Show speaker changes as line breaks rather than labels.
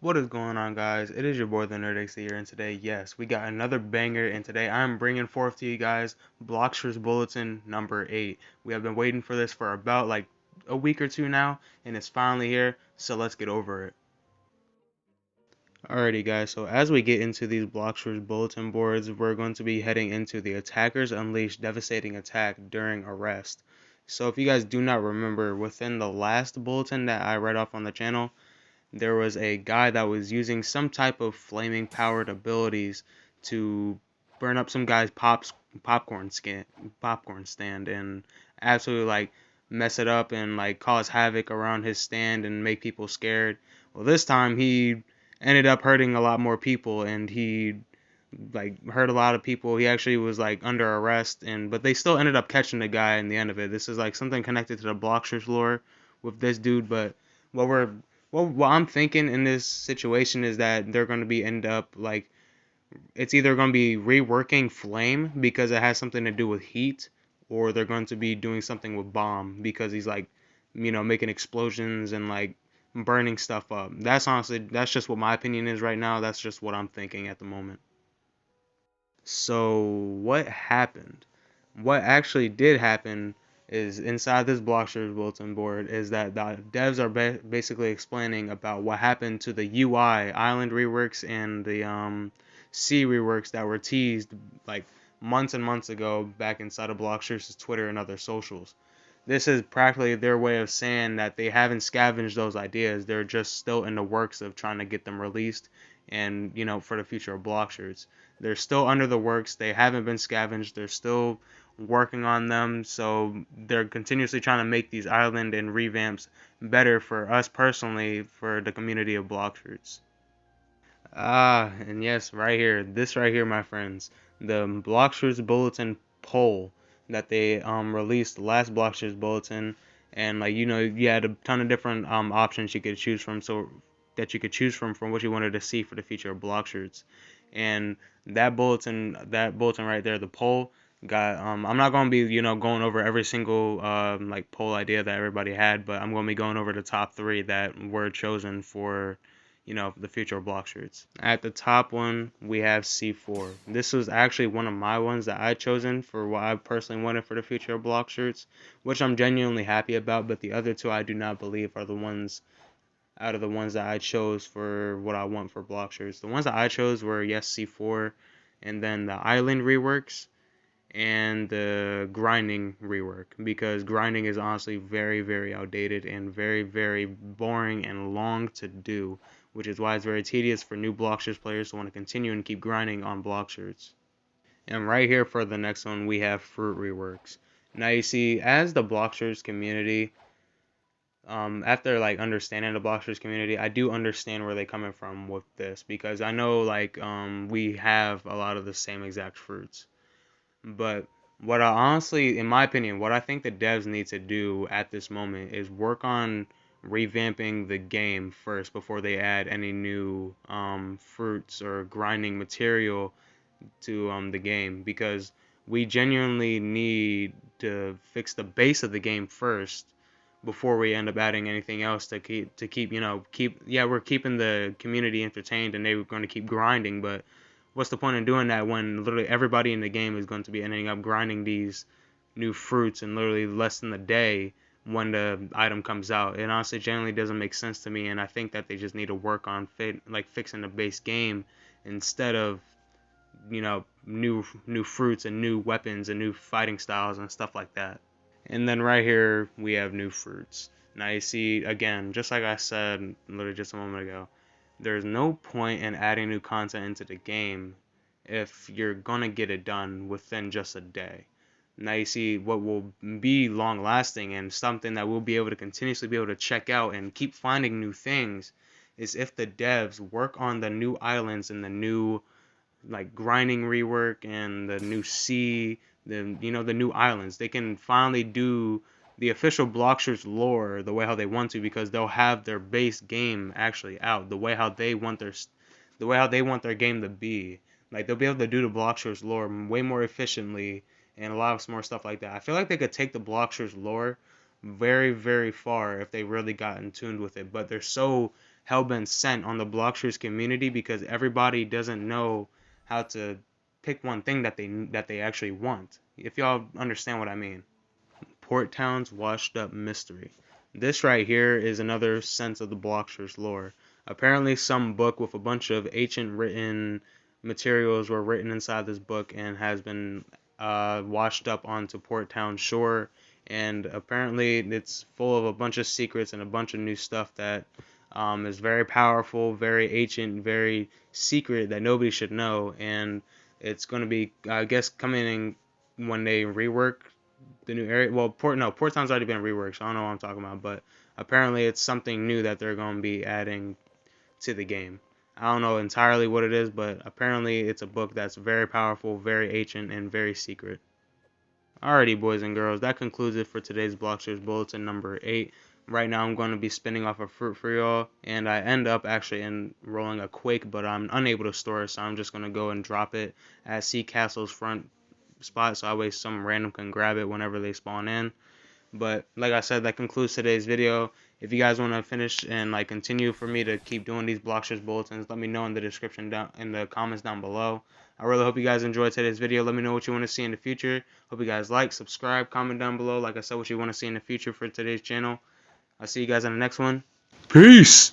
What is going on, guys? It is your boy, the Nerdex here, and today, yes, we got another banger, and today I'm bringing forth to you guys Blox Fruits Bulletin number 8. We have been waiting for this for about like a week or two now, and it's finally here, so let's get over it. Alrighty, guys, so as we get into these Blox Fruits Bulletin boards, we're going to be heading into the Attackers Unleash Devastating Attack during Arrest. So if you guys do not remember, within the last bulletin that I read off on the channel, there was a guy that was using some type of flaming powered abilities to burn up some guy's popcorn stand and absolutely like mess it up and like cause havoc around his stand and make people scared. Well, this time he ended up hurting a lot more people, and he like hurt a lot of people. He actually was like under arrest, and but they still ended up catching the guy in the end of it. This is like something connected to the Blocksters lore with this dude. But what we're what I'm thinking in this situation is that they're going to be end up like it's either going to be reworking Flame because it has something to do with heat, or they're going to be doing something with Bomb because he's like, making explosions and like burning stuff up. That's just what my opinion is right now. That's just what I'm thinking at the moment. So what happened? What actually did happen is inside this Blocksters bulletin board is that the devs are basically explaining about what happened to the UI island reworks and the C reworks that were teased like months and months ago back inside of Blocksters' Twitter and other socials. This is practically their way of saying that they haven't scavenged those ideas. They're just still in the works of trying to get them released and, for the future of Blockshirts. They're still under the works. They haven't been scavenged. They're still working on them. So they're continuously trying to make these island and revamps better for us personally, for the community of Blockshirts. And yes, right here, this right here, my friends, the Blocksters Bulletin poll that they released last Blocksters Bulletin, and like you had a ton of different options you could choose from, so that you could choose from what you wanted to see for the future of Blocksters, and that bulletin right there, the poll got I'm not gonna be going over every single like poll idea that everybody had, but I'm gonna be going over the top three that were chosen for the future of block shirts. At the top one, we have C4. This was actually one of my ones that I chosen for what I personally wanted for the future of block shirts, which I'm genuinely happy about, but the other two I do not believe are the ones out of the ones that I chose for what I want for block shirts. The ones that I chose were, yes, C4, and then the island reworks, and the grinding rework, because grinding is honestly very, very outdated and very, very boring and long to do, which is why it's very tedious for new Blockshirts players to want to continue and keep grinding on Blockshirts. And right here for the next one, we have fruit reworks. Now you see, as the Blockshirts community, after like understanding the Blockshirts community, I do understand where they're coming from with this, because I know like we have a lot of the same exact fruits. But what I honestly, in my opinion, what I think the devs need to do at this moment is work on revamping the game first before they add any new fruits or grinding material to the game, because we genuinely need to fix the base of the game first before we end up adding anything else to keep yeah, we're keeping the community entertained and they're going to keep grinding, but what's the point in doing that when literally everybody in the game is going to be ending up grinding these new fruits in literally less than a day when the item comes out? It honestly generally doesn't make sense to me, and I think that they just need to work on fixing the base game instead of new fruits and new weapons and new fighting styles and stuff like that. And then right here we have new fruits. Now you see, again, just like I said literally just a moment ago, there's no point in adding new content into the game if you're gonna get it done within just a day. Now you see, what will be long lasting and something that we'll be able to continuously be able to check out and keep finding new things is if the devs work on the new islands and the new like grinding rework and the new sea, the new islands. They can finally do the official Blocksters lore the way how they want to, because they'll have their base game actually out the way how they want their game to be. Like they'll be able to do the Blocksters lore way more efficiently and a lot of more stuff like that. I feel like they could take the Blocksters lore very, very far if they really got in tuned with it, but they're so hell-bent sent on the Blox Fruits community because everybody doesn't know how to pick one thing that they actually want. If y'all understand what I mean. Port Town's washed up mystery. This right here is another sense of the Blox Fruits lore. Apparently some book with a bunch of ancient written materials were written inside this book and has been washed up onto Port Town shore, and apparently it's full of a bunch of secrets and a bunch of new stuff that is very powerful, very ancient, very secret that nobody should know, and it's going to be, I guess, coming in when they rework the new area. Well, Port Town's already been reworked, so I don't know what I'm talking about, but apparently it's something new that they're going to be adding to the game. I don't know entirely what it is, but apparently it's a book that's very powerful, very ancient, and very secret. Alrighty, boys and girls, that concludes it for today's Blox Fruits Bulletin number 8. Right now I'm going to be spinning off a fruit for y'all, and I end up actually enrolling a Quake, but I'm unable to store it, so I'm just going to go and drop it at Sea Castle's front spot, so that way some random can grab it whenever they spawn in. But like I said, that concludes today's video. If you guys want to finish and like continue for me to keep doing these Blox Fruits bulletins, let me know in the description down in the comments down below. I really hope you guys enjoyed today's video. Let me know what you want to see in the future. Hope you guys like, subscribe, comment down below. Like I said, what you want to see in the future for today's channel. I'll see you guys in the next one. Peace!